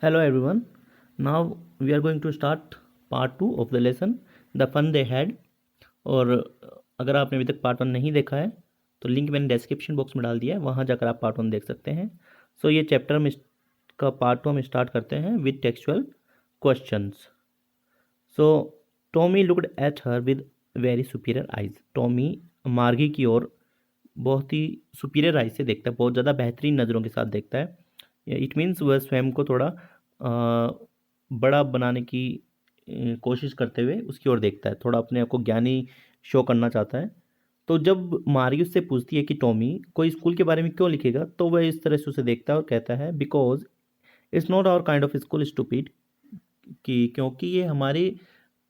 Hello everyone. Now we are going to start part 2 of the lesson The Fun They Had। और अगर आपने अभी तक part 1 नहीं देखा है तो लिंक मैंने डिस्क्रिप्शन बॉक्स में डाल दिया है, वहाँ जाकर आप पार्ट 1 देख सकते हैं। सो ये चैप्टर में का पार्ट 2 हम स्टार्ट करते हैं with textual questions. So Tommy looked at her with very superior eyes. Tommy मार्गी की ओर बहुत ही सुपीरियर आइज से देखता है, बहुत ज़्यादा बेहतरीन नज़रों के साथ देखता है। इट मीन्स वह स्वयं को थोड़ा बड़ा बनाने की कोशिश करते हुए उसकी ओर देखता है, थोड़ा अपने आप को ज्ञानी शो करना चाहता है। तो जब मारी उससे पूछती है कि टॉमी कोई स्कूल के बारे में क्यों लिखेगा, तो वह इस तरह से उसे देखता है और कहता है because it's not our kind of school stupid, कि क्योंकि ये हमारे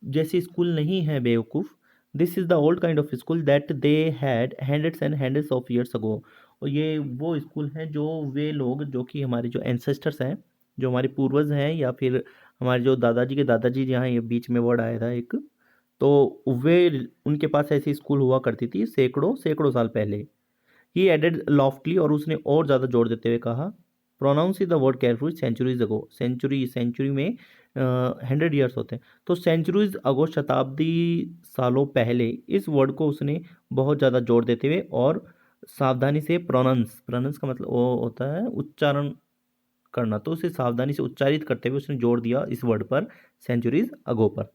जैसे स्कूल नहीं है बेवकूफ़। This is the old kind of school that they had hundreds and hundreds of years ago. और ये वो स्कूल हैं जो वे लोग जो कि हमारे जो एंसेस्टर्स हैं, जो हमारे पूर्वज हैं, या फिर हमारे जो दादाजी के दादाजी, जहाँ ये बीच में वर्ड आया था एक, तो वे उनके पास ऐसी स्कूल हुआ करती थी सैकड़ों सैकड़ों साल पहले। ही एडेड लॉफ्टली, और उसने और ज़्यादा जोर देते हुए कहा pronounce the word careful centuries ago. Century में 100 ईयर्स होते हैं, तो सेंचुरीज अगो शताब्दी सालों पहले, इस वर्ड को उसने बहुत ज़्यादा जोर देते हुए और सावधानी से प्रोनाउंस का मतलब वो होता है उच्चारण करना, तो उसे सावधानी से उच्चारित करते हुए उसने जोर दिया इस वर्ड पर, सेंचुरीज अगो पर।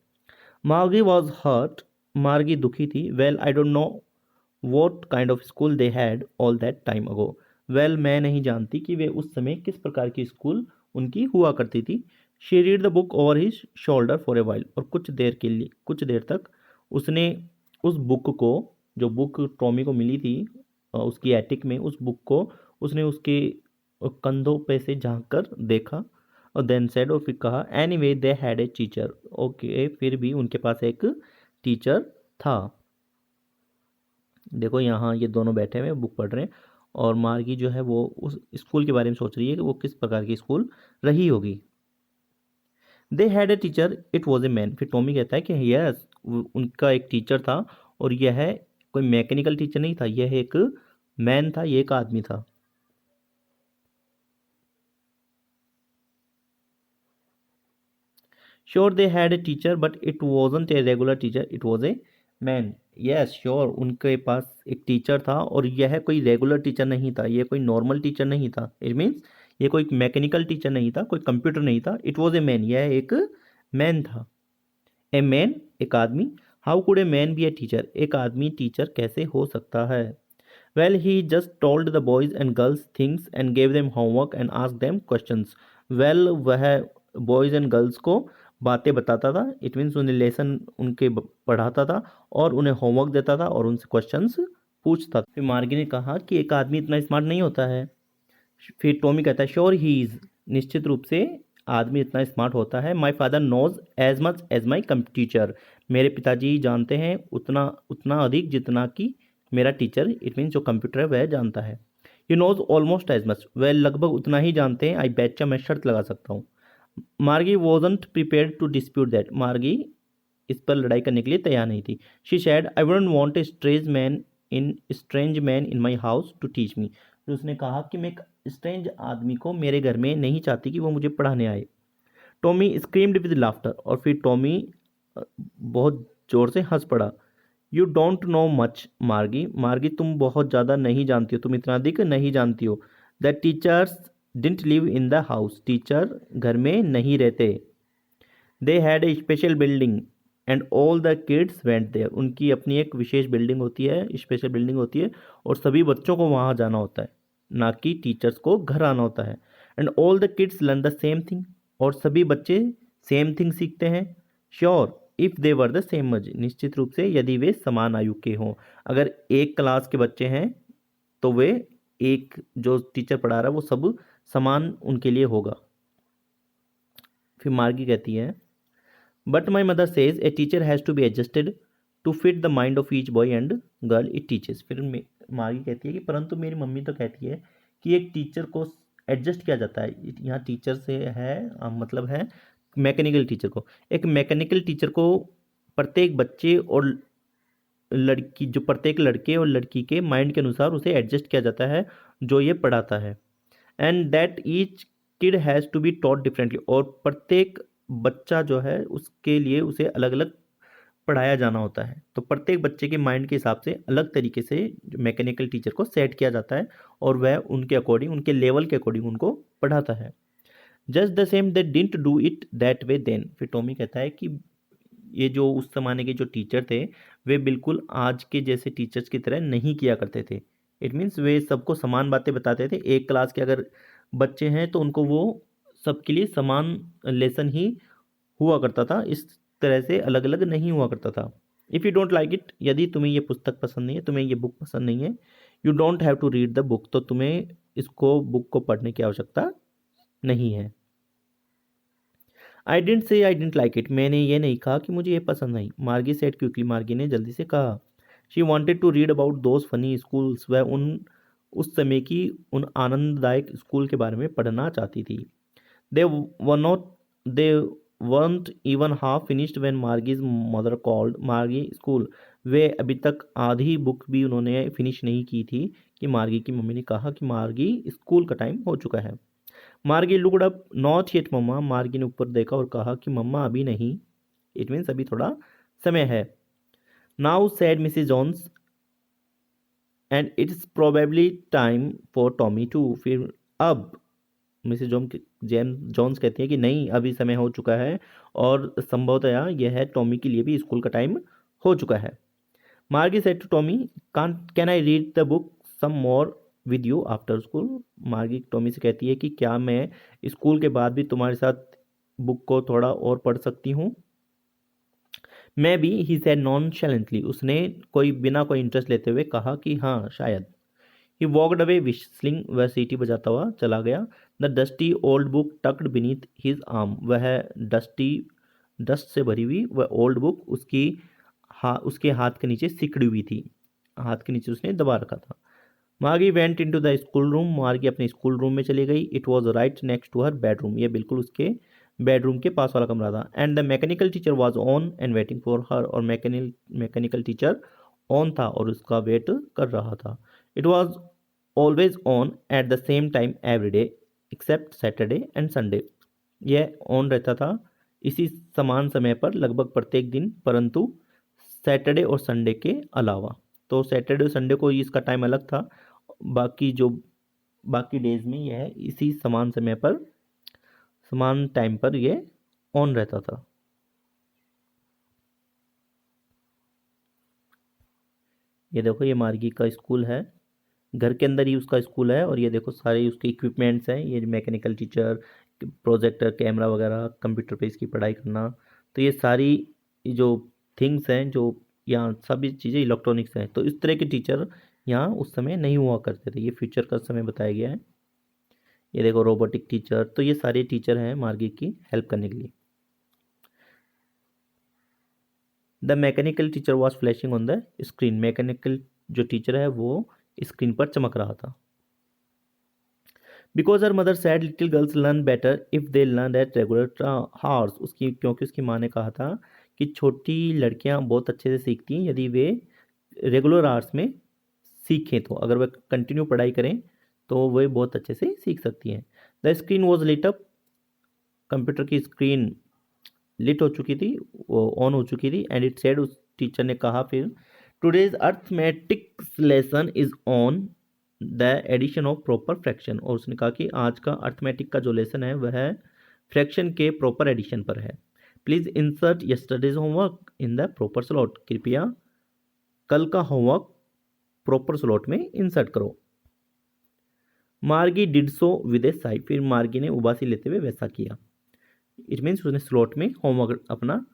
मार्गी वॉज हर्ट, मार्गी दुखी थी। Well I don't know what kind of school they had all that time ago. Well मैं नहीं जानती कि वे उस समय किस प्रकार की स्कूल उनकी हुआ करती थी। She read the book over his shoulder for a while, और कुछ देर तक उसने उस बुक को, जो बुक टॉमी को मिली थी उसकी एटिक में, उस बुक को उसने उसके कंधों पे से झांक कर देखा। और देन सेड, और फिर कहा any way they had a teacher. Okay, फिर भी उनके पास एक टीचर था। देखो यहाँ ये दोनों बैठे हुए बुक पढ़ रहे हैं, और मार्गी जो है वो उस स्कूल के बारे में सोच रही है कि वो किस प्रकार की स्कूल रही होगी। दे had a teacher it was a man. फिर टॉमी कहता है कि यस, उनका एक टीचर था, और यह कोई मैकेनिकल टीचर नहीं था, यह एक मैन था, यह एक आदमी था। Sure they had a teacher but it wasn't a regular teacher, it was a man. Yes sure, उनके पास एक टीचर था, और यह कोई रेगुलर टीचर नहीं था, यह कोई नॉर्मल टीचर नहीं था। इट मीन्स ये कोई मैकेनिकल टीचर नहीं था, कोई कंप्यूटर नहीं था। इट वॉज ए मैन, यह एक मैन था। ए मैन, एक आदमी। How could a man B a teacher, एक आदमी टीचर कैसे हो सकता है। Well he just told the boys and girls things and gave them homework and ask them questions. Well वह बॉयज़ एंड गर्ल्स को बातें बताता था, इट मीन्स उन्हें लेसन उनके पढ़ाता था, और उन्हें होमवर्क देता था, और उनसे क्वेश्चंस पूछता था। फिर मार्गी ने कहा कि एक आदमी इतना स्मार्ट नहीं होता है। फिर टॉमी कहता है श्योर ही इज़, निश्चित रूप से आदमी इतना स्मार्ट होता है। My father knows as much as my teacher, मेरे पिताजी जानते हैं उतना उतना अधिक जितना कि मेरा टीचर, इट मीन्स जो कंप्यूटर है वह जानता है। You knows almost as much, वह लगभग उतना ही जानते हैं। आई बेचा, मैं शर्त लगा सकता हूँ। Margie wasn't prepared to dispute that, Margie इस पर लड़ाई करने के लिए तैयार नहीं थी। She said I wouldn't want a strange man in my house to teach me. तो उसने कहा कि मैं एक स्ट्रेंज आदमी को मेरे घर में नहीं चाहती कि वो मुझे पढ़ाने आए। टॉमी स्क्रीम्ड विद लाफ्टर, और फिर टॉमी बहुत जोर से हंस पड़ा। यू डोंट नो मच मार्गी, मार्गी तुम बहुत ज़्यादा नहीं जानती हो, तुम इतना अधिक नहीं जानती हो। The teachers didn't live in the house, teacher घर में नहीं रहते। They had a special building and all the kids went there, उनकी अपनी एक विशेष बिल्डिंग होती है, स्पेशल बिल्डिंग होती है, और सभी बच्चों को वहाँ जाना होता है, ना कि टीचर्स को घर आना होता है। And all the kids learn the same thing, और सभी बच्चे सेम थिंग सीखते हैं। Sure if they were the same age, निश्चित रूप से यदि वे समान आयु के हों। अगर एक क्लास के बच्चे हैं तो वे एक जो टीचर पढ़ा रहा है वो सब समान उनके लिए होगा। फिर मार्गी कहती है but my mother says a teacher has to be adjusted to fit the mind of each boy and girl it teaches. फिर मार्गी कहती है कि परंतु मेरी मम्मी तो कहती है कि एक टीचर को एडजस्ट किया जाता है। यहाँ टीचर से है मतलब है मैकेनिकल टीचर को। एक मैकेनिकल टीचर को प्रत्येक बच्चे और लड़की, जो प्रत्येक लड़के और लड़की के माइंड के अनुसार उसे एडजस्ट किया जाता है जो ये पढ़ाता है। And that each kid has to be taught differently, और प्रत्येक बच्चा जो है उसके लिए उसे अलग अलग पढ़ाया जाना होता है। तो प्रत्येक बच्चे के माइंड के हिसाब से अलग तरीके से मैकेनिकल टीचर को सेट किया जाता है और वह उनके अकॉर्डिंग, उनके लेवल के अकॉर्डिंग उनको पढ़ाता है। Just the same they didn't do it that way then. फिर टॉमी कहता है कि ये जो उस ज़माने के जो टीचर थे वे बिल्कुल आज के जैसे टीचर्स की तरह नहीं किया करते थे। इट मीन्स वे सबको समान बातें बताते थे। एक क्लास के अगर बच्चे हैं तो उनको वो सबके लिए समान लेसन ही हुआ करता था, इस तरह से अलग अलग नहीं हुआ करता था। If you don't like it, यदि तुम्हें ये पुस्तक पसंद नहीं है, तुम्हें ये बुक पसंद नहीं है, you don't have to read the book, तो तुम्हें इसको बुक को पढ़ने की आवश्यकता नहीं है। आई didn't say I didn't like it, मैंने ये नहीं कहा कि मुझे ये पसंद नहीं। मार्गी सेड क्विकली, मार्गी ने जल्दी से कहा। She wanted to read about those funny schools, वह उस समय की उन आनंददायक स्कूल के बारे में पढ़ना चाहती थी। They were not they weren't even half finished when Margie's mother called Margie school। वे अभी तक आधी बुक भी उन्होंने फिनिश नहीं की थी कि मार्गी की मम्मी ने कहा कि मार्गी स्कूल का टाइम हो चुका है। मार्गी लुक्ड अप, नॉट येट मम्मा। मार्गी ने ऊपर देखा और कहा कि मम्मा अभी नहीं, इट मीन्स अभी थोड़ा समय है। Now said Mrs Jones and it's probably time for Tommy too. फिर अब मिसेज जॉन्स कहती है कि नहीं, अभी समय हो चुका है और संभवतः यह है टॉमी के लिए भी स्कूल का टाइम हो चुका है। Margie said to Tommy, can I read the book some more with you after school. Margie Tommy से कहती है कि क्या मैं स्कूल के बाद भी तुम्हारे साथ बुक को थोड़ा और पढ़ सकती हूँ। मैं भी, ही सेड नॉनशैलेंटली, उसने बिना कोई इंटरेस्ट लेते हुए कहा कि हाँ शायद। ही वॉकड अवे विस्लिंग, वह सीटी बजाता हुआ चला गया। The dusty old book tucked beneath his arm, वह डस्ट से भरी हुई वह ओल्ड बुक उसके हाथ के नीचे सिकड़ी हुई थी, हाथ के नीचे उसने दबा रखा था। Margie went into the school room, Margie अपने स्कूल रूम में चली गई। It was right next to her bedroom, यह बिल्कुल उसके बेडरूम के पास वाला कमरा था। And the mechanical teacher was on and waiting for her, और मैकेनिकल टीचर ऑन था और उसका वेट कर रहा था। It was always on at the same time every day except Saturday and Sunday, यह ऑन रहता था इसी समान समय पर लगभग प्रत्येक दिन, परंतु सैटरडे और संडे के अलावा। तो सैटरडे और संडे को इसका टाइम अलग था, बाकी डेज में यह इसी समान समय पर, समान टाइम पर यह ऑन रहता था। ये देखो, ये मार्गी का स्कूल है, घर के अंदर ही उसका स्कूल है, और ये देखो सारे उसके इक्विपमेंट्स हैं, ये मैकेनिकल टीचर, प्रोजेक्टर, कैमरा वगैरह, कंप्यूटर पे इसकी पढ़ाई करना। तो ये सारी जो थिंग्स हैं, जो यहाँ सभी चीज़ें इलेक्ट्रॉनिक्स हैं। तो इस तरह के टीचर यहाँ उस समय नहीं हुआ करते थे, ये फ्यूचर का समय बताया गया है। ये देखो रोबोटिक टीचर, तो ये सारे टीचर हैं मार्गी की हेल्प करने के लिए। The mechanical teacher was flashing on the screen, mechanical जो टीचर है वो स्क्रीन पर चमक रहा था। Because her mother said little girls learn better if they learn at regular hours, क्योंकि उसकी माँ ने कहा था कि छोटी लड़कियां बहुत अच्छे से सीखती हैं यदि वे रेगुलर आवर्स में सीखें, तो अगर वे कंटिन्यू पढ़ाई करें तो वे बहुत अच्छे से सीख सकती हैं। The screen was lit up, computer की स्क्रीन लिट हो चुकी थी, वो ऑन हो चुकी थी। एंड इट सेड, उस टीचर ने कहा फिर, today's arithmetics lesson is on the addition of proper fraction, और उसने कहा कि आज का अर्थमेटिक का जो लेसन है वह फ्रैक्शन के प्रॉपर एडिशन पर है। Please insert yesterday's homework in the proper slot, कृपया कल का होमवर्क प्रॉपर स्लॉट में इंसर्ट करो। मार्गी डिड सो विद ए साई, फिर मार्गी ने उबासी लेते हुए वैसा किया। इट मीन्स उसने स्लॉट में होमवर्क अपना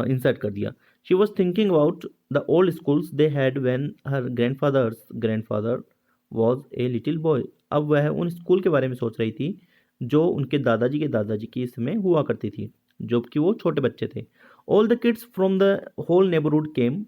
इंसर्ट कर दिया। She was thinking about the old schools they had when her grandfather was a little boy, अब वह उन स्कूल के बारे में सोच रही थी जो उनके दादाजी के समय हुआ करती थी, जबकि वो छोटे बच्चे थे। All the kids from the whole neighbourhood came,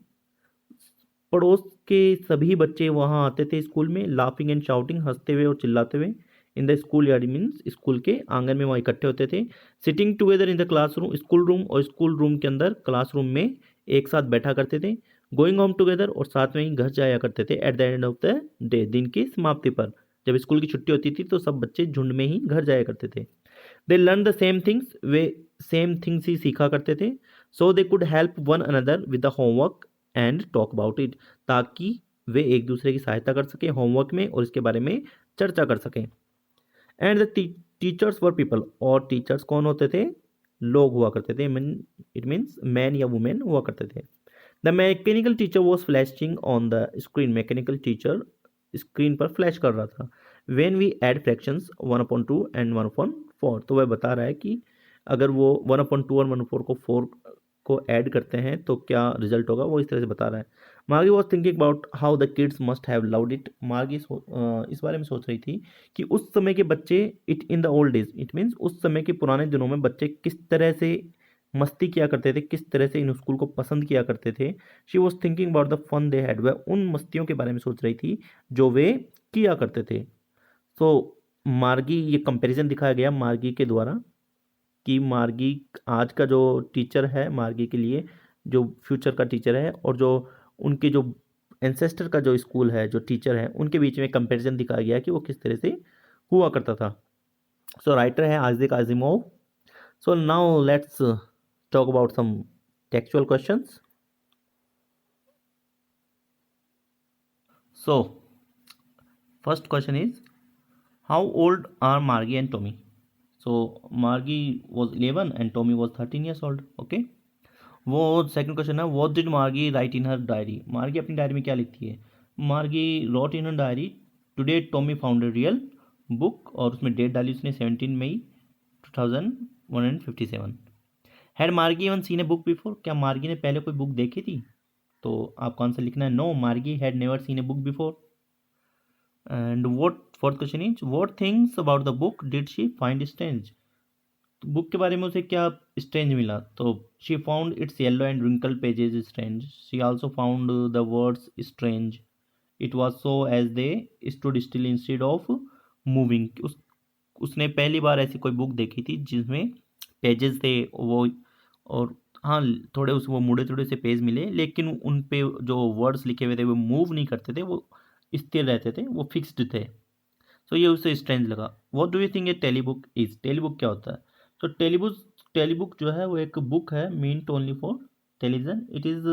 पड़ोस के सभी बच्चे वहाँ आते थे स्कूल में, लाफिंग एंड शाउटिंग, हंसते हुए और चिल्लाते हुए। In the school yard means school के आंगन में वहाँ इकट्ठे होते थे। Sitting together in the classroom, school room, और स्कूल रूम के अंदर क्लासरूम में एक साथ बैठा करते थे। गोइंग होम टुगेदर, और साथ में ही घर जाया करते थे। At the end of the day, दिन की समाप्ति पर, जब स्कूल की छुट्टी होती थी तो सब बच्चे झुंड में ही घर जाया करते थे। They learn the same things, वे सेम थिंग्स ही सीखा करते थे। So they could help one another with the homework and talk about it, ताकि वे एक दूसरे की सहायता कर सकें होमवर्क में और इसके बारे में चर्चा कर सकें। And the teachers were people, और टीचर्स कौन होते थे? लोग हुआ करते थे। इट मीन्स मैन या वुमेन हुआ करते थे। The mechanical teacher was flashing on the screen, mechanical teacher screen पर फ्लैश कर रहा था। When we add fractions 1/2 and 1/4, तो वह बता रहा है कि अगर वो 1/2 और 1/4 को 4 को ऐड करते हैं तो क्या रिजल्ट होगा, वो इस तरह से बता रहा है। मार्गी was thinking about how the kids must have loved it. मार्गी इस बारे में सोच रही थी कि उस समय के बच्चे, it in the old days, it means उस समय के पुराने दिनों में बच्चे किस तरह से मस्ती किया करते थे, किस तरह से इन स्कूल को पसंद किया करते थे। She was thinking about the fun they had, वह उन मस्तियों के बारे में सोच रही थी जो वे किया करते थे। सो मार्गी, ये कंपैरिजन दिखाया गया मार्गी के द्वारा कि मार्गी आज का जो टीचर है, मार्गी के लिए जो फ्यूचर का टीचर है, और जो उनके जो एंसेस्टर का जो स्कूल है, जो टीचर है, उनके बीच में कंपैरिजन दिखाया गया कि वो किस तरह से हुआ करता था। सो राइटर है Isaac Asimov. So now let's talk about some textual questions. So, first question is, how old are Margie and Tommy? So, Margie was 11 and Tommy was 13 years old. Okay. वो सेकंड क्वेश्चन है, what did मार्गी right इन हर diary? मार्गी अपनी diary में क्या लिखती है? मार्गी wrote in her diary, today Tommy found a real book, और उसमें डेट डाली उसने 17 मई 2157। हैड मार्गी even seen a book before? क्या मार्गी ने पहले कोई बुक देखी थी? तो आपको आंसर लिखना है no, Margie had never seen a book before. And what, fourth question is, what things about the book did she find strange? तो बुक के बारे में उसे क्या स्ट्रेंज मिला? तो she found its yellow and wrinkle pages strange, she also found the words strange, it was so as they stood still instead of moving. उसने पहली बार ऐसी कोई बुक देखी थी जिसमें पेजेस थे वो, और हाँ थोड़े उस वो मुड़े थोड़े से पेज मिले, लेकिन उन पे जो वर्ड्स लिखे हुए थे वो मूव नहीं करते थे, वो स्थिर रहते थे, वो फिक्स्ड थे। सो ये उसे स्ट्रेंज लगा। What do you think a telly book is? Telly book क्या होता है? तो टेली बुक जो है वो एक बुक है meant only for television. It is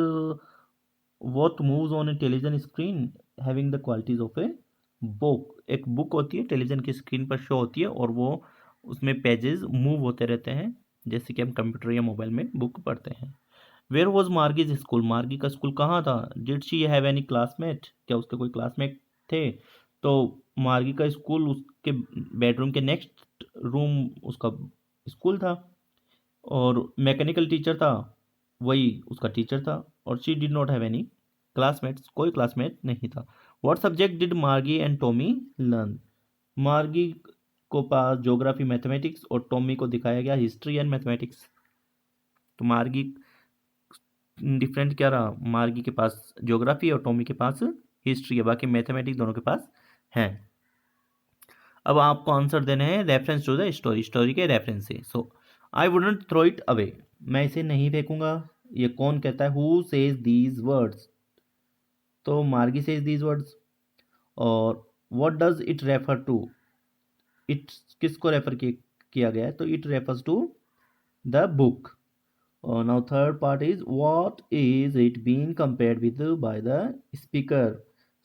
what moves on A television screen having the qualities of a book. एक बुक होती है, टेलीविजन की स्क्रीन पर शो होती है, और वो उसमें पेजेस मूव होते रहते हैं, जैसे कि हम कंप्यूटर या मोबाइल में बुक पढ़ते हैं। Where was Margie's school? Margie का स्कूल कहाँ था? Did she have any classmate? क्या उसके कोई क्लासमेट थे? तो मार्गी का स्कूल उसके बेडरूम के नेक्स्ट रूम उसका स्कूल था, और मैकेनिकल टीचर था, वही उसका टीचर था। और she did not have any classmates, कोई क्लासमेट नहीं था। व्हाट सब्जेक्ट डिड मार्गी एंड टॉमी लर्न? मार्गी को पास ज्योग्राफी मैथमेटिक्स, और टॉमी को दिखाया गया हिस्ट्री एंड मैथमेटिक्स। तो मार्गी डिफरेंट क्या रहा? मार्गी के पास ज्योग्राफी और टॉमी के पास हिस्ट्री है, बाकी मैथमेटिक्स दोनों के पास हैं। अब आपको आंसर देने हैं reference to the story, story के रेफरेंस से। So I wouldn't throw it away, मैं इसे नहीं फेंकूंगा। ये कौन कहता है? Who says these words? तो मार्गी सेज दीज वर्ड्स। और what does it refer to? It किसको रेफर किया गया है? तो it refers to the book. Now third part is, what is it being compared with by the speaker?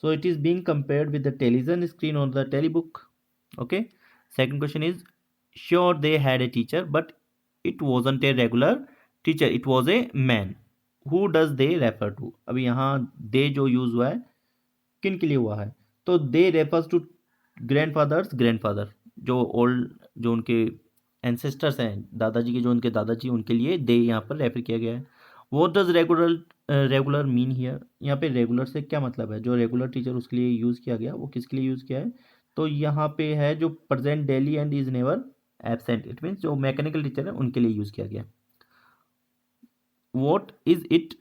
So it is being compared with the television screen or the telebook. Okay. Second question is, sure they had a teacher but it wasn't a regular teacher, it was a man. Who does they refer to? अभी यहाँ they जो use हुआ है किन के लिए हुआ है? तो they refers to ग्रैंडफादर, जो ओल्ड, जो उनके एंसेस्टर्स हैं, दादाजी के, जो उनके दादाजी, उनके लिए दे यहाँ पर रेफर किया गया है। What does regular mean here? यहाँ पे रेगुलर से क्या मतलब है? जो रेगुलर टीचर उसके लिए यूज़ किया गया वो किसके लिए यूज़ किया है? तो यहाँ पे है जो present daily and is never absent, it means जो मैकेनिकल टीचर है उनके लिए यूज़ किया गया। What is it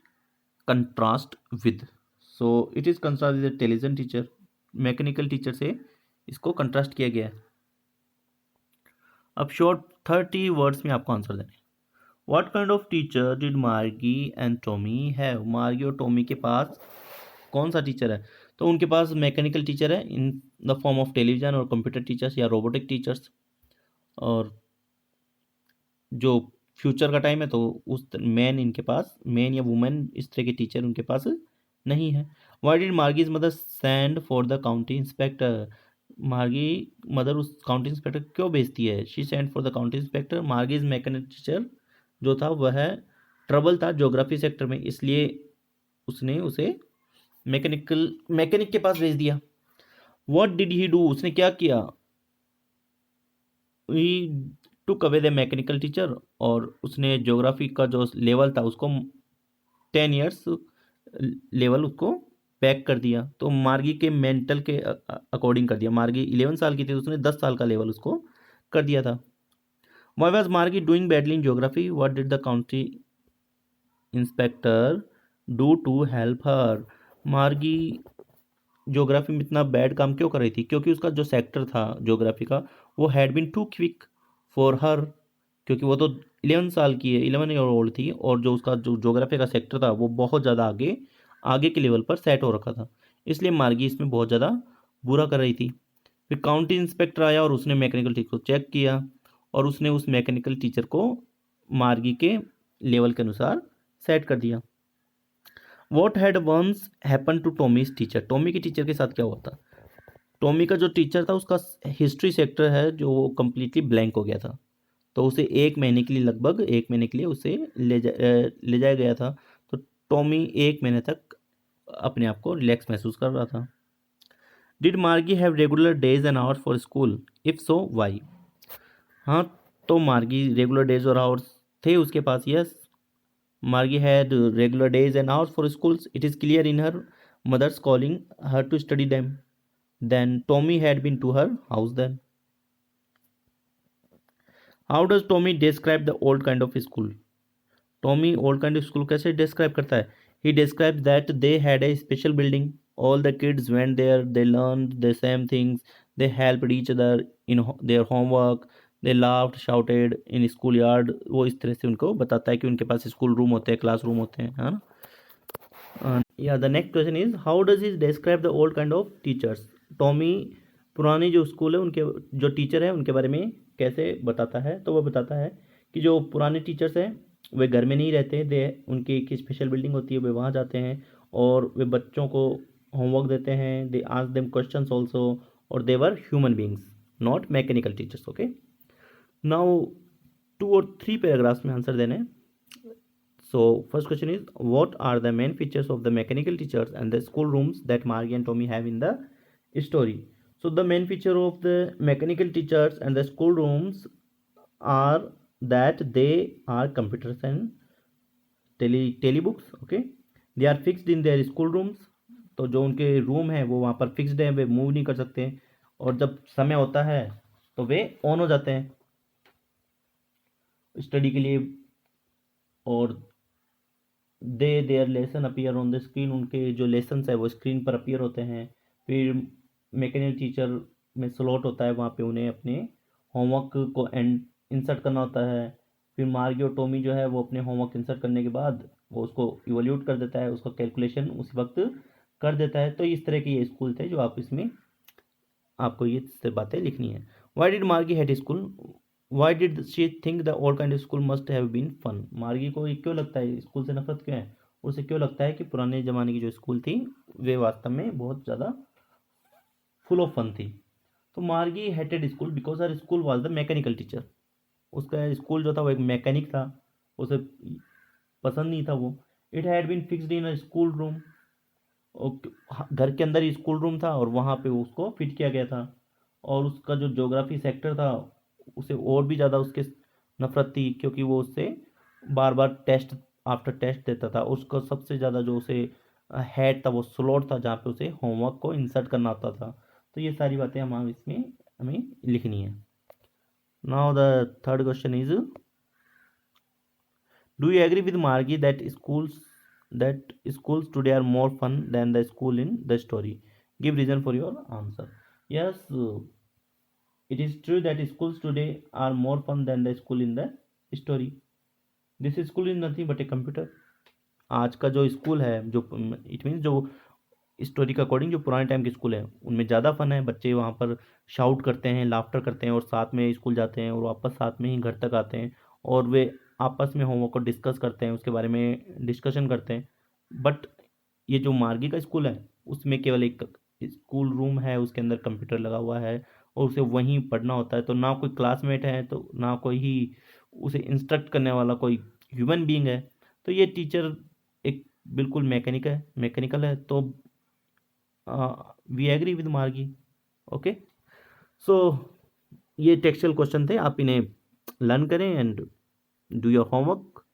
contrast with? So it is contrast with television teacher, mechanical teacher से इसको कंट्रास्ट किया गया है। अब शॉर्ट 30 वर्ड्स में आपको आंसर देने। What kind of teacher did मार्गी एंड टॉमी हैव? मार्गी और टॉमी के पास कौन सा टीचर है? तो उनके पास मैकेनिकल टीचर है in the form of television और कंप्यूटर टीचर्स या रोबोटिक टीचर्स। और जो फ्यूचर का टाइम है तो उस मैन इनके पास, मैन या वुमेन इस तरह के टीचर उनके पास नहीं है। Why did Margie's mother send for the county inspector? Margie mother उस काउंटी इंस्पेक्टर क्यों भेजती है? She send for the county inspector. Margie's mechanic teacher जो था वह ट्रबल था ज्योग्राफी सेक्टर में, इसलिए उसने उसे मैकेनिक के पास भेज दिया। What did he do? उसने क्या किया? He took away the mechanical teacher, और उसने ज्योग्राफी का जो लेवल था उसको 10 ईयर्स लेवल उसको बैक कर दिया। तो मार्गी के मेंटल के अकॉर्डिंग कर दिया। मार्गी 11 साल की थी, उसने 10 साल का लेवल उसको कर दिया था। Why was Margie doing badly in geography? What did the county inspector do to help her? Margie geography में इतना बैड काम क्यों कर रही थी? क्योंकि उसका जो सेक्टर था ज्योग्राफी का वो had been too quick for her, क्योंकि वो तो 11 साल की है, 11 ईयर ओल्ड थी, और जो उसका जो ज्योग्राफी का सेक्टर था वो बहुत ज़्यादा आगे आगे के लेवल पर सेट हो रखा था, इसलिए मार्गी इसमें बहुत ज़्यादा बुरा कर रही थी। फिर काउंटी इंस्पेक्टर आया और उसने मैकेनिकल टीचर को चेक किया, और उसने उस मैकेनिकल टीचर को मार्गी के लेवल के अनुसार सेट कर दिया। What had once happen to Tommy's teacher? Tommy के टीचर के साथ क्या हुआ था? टॉमी का जो टीचर था उसका हिस्ट्री सेक्टर है जो कम्प्लीटली ब्लैंक हो गया था, तो उसे 1 महीने के लिए, लगभग 1 महीने के लिए उसे ले जाया गया था। तो टॉमी 1 महीने तक अपने आप को रिलैक्स महसूस कर रहा था। Did Margie have regular days and hours for school? If so why? हाँ, तो मार्गी रेगुलर डेज और आवर्स थे उसके पास। Yes, Margie had regular days and hours for schools. It is clear in her mother's calling her to study them. Then Tommy had been to her house then. How does Tommy describe the old kind of school? Tommy old kind of school कैसे describe करता है? He describes that they had a special building. All the kids went there. They learned the same things. They helped each other in their homework. They laughed, shouted in schoolyard. वो इस तरह से उनको बताता है कि उनके पास स्कूल रूम होते हैं, क्लास रूम होते हैं, है ना। या the next question is how does is describe the old kind of teachers? Tommy पुरानी जो स्कूल है उनके जो टीचर है उनके बारे में कैसे बताता है? तो वह बताता है कि जो पुराने टीचर्स हैं वे घर में नहीं रहते, दे उनकी एक स्पेशल बिल्डिंग होती है, वे वहाँ जाते हैं और वे बच्चों को होमवर्क देते हैं, they ask them questions also, और they were human beings, not mechanical teachers. Okay, now 2 और 3 पैराग्राफ्स में आंसर देने। So first question is what are the main features of the mechanical teachers and the school rooms that Margie and Tommy have in the story? So the main feature of the mechanical teachers and the school rooms are that they are computers and telebooks. Okay, they are fixed in their school rooms. तो जो उनके room है वो वहाँ पर fixed है, वे move नहीं कर सकते हैं, और जब समय होता है तो वे ऑन हो जाते हैं स्टडी के लिए। और they their lesson appear on the screen, उनके जो लेसन्स है वो स्क्रीन पर अपीयर होते हैं। फिर मैकेनिकल टीचर में स्लॉट होता है, वहाँ पे उन्हें अपने होमवर्क को इंसर्ट करना होता है। फिर मार्गी और टॉमी जो है वो अपने होमवर्क इंसर्ट करने के बाद वो उसको इवोल्यूट कर देता है, उसका कैलकुलेशन उसी वक्त कर देता है। तो इस तरह के ये स्कूल थे जो आप इसमें आपको ये बातें लिखनी है। Why did Margie hate school? Why did she think the old kind of school must have been fun? Margie को ये क्यों लगता है स्कूल से नफरत क्यों है? उसे क्यों लगता है कि पुराने ज़माने की जो स्कूल थी वे वास्तव में बहुत ज़्यादा फुल ऑफ फन थी? तो मार्गी hated school because her school was the mechanical teacher. उसका स्कूल जो था वो एक मैकेनिक था, उसे पसंद नहीं था वो। It had been fixed in a school room, घर के अंदर ही स्कूल रूम था और वहाँ पे उसको फिट किया गया था। और उसका जो ज्योग्राफी सेक्टर था उसे और भी ज़्यादा उसके नफरत थी, क्योंकि वो उससे बार बार टेस्ट आफ्टर टेस्ट देता था। उसका सबसे ज़्यादा जो उसे हेड था वो स्लॉट था जहाँ पे उसे होमवर्क को इंसर्ट करना होता था। तो ये सारी बातें हम इसमें हमें लिखनी है। Now the third question is do you agree with Margie that schools today are more fun than the school in the story? Give reason for your answer. Yes, it is true that schools today are more fun than the school in the story. This school is nothing but a computer. आज का जो school है, जो it means जो story के according जो पुराने time के स्कूल है उनमें ज़्यादा फन है, बच्चे वहाँ पर शाउट करते हैं, लाफ्टर करते हैं और साथ में स्कूल जाते हैं और वापस साथ में ही घर तक आते हैं और वे आपस में होमवर्क को डिस्कस करते हैं, उसके बारे में डिस्कशन करते हैं। बट ये जो मार्गी का स्कूल है उसमें केवल एक स्कूल रूम है, उसके अंदर कंप्यूटर लगा हुआ है और उसे वहीं पढ़ना होता है, तो ना कोई क्लासमेट है, तो ना कोई ही उसे इंस्ट्रक्ट करने वाला कोई ह्यूमन बीइंग है। तो ये टीचर एक बिल्कुल मैकेनिकल है। तो वी एग्री विद मार्गी। ओके, सो ये टेक्सचुअल क्वेश्चन थे, आप इन्हें लर्न करें एंड डू योर होमवर्क।